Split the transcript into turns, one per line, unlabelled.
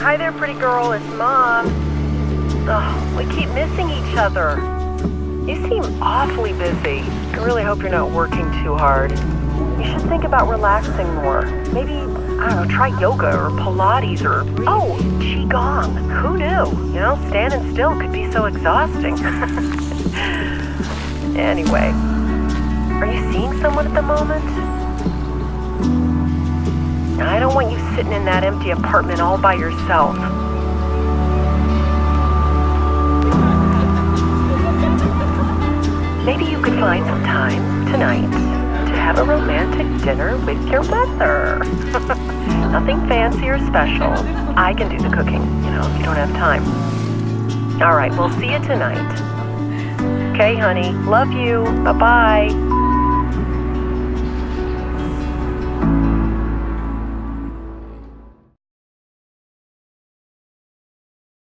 Hi there, pretty girl. It's Mom. Oh, we keep missing each other. You seem awfully busy. I really hope you're not working too hard. You should think about relaxing more. Maybe, I don't know, try yoga or Pilates or, oh, Qigong. Who knew? You know, standing still could be so exhausting. Anyway, are you seeing someone at the moment? I don't want you sitting in that empty apartment all by yourself. Maybe you could find some time tonight to have a romantic dinner with your mother. Nothing fancy or special. I can do the cooking, you know, if you don't have time. All right, we'll see you tonight. Okay, honey. Love you. Bye-bye.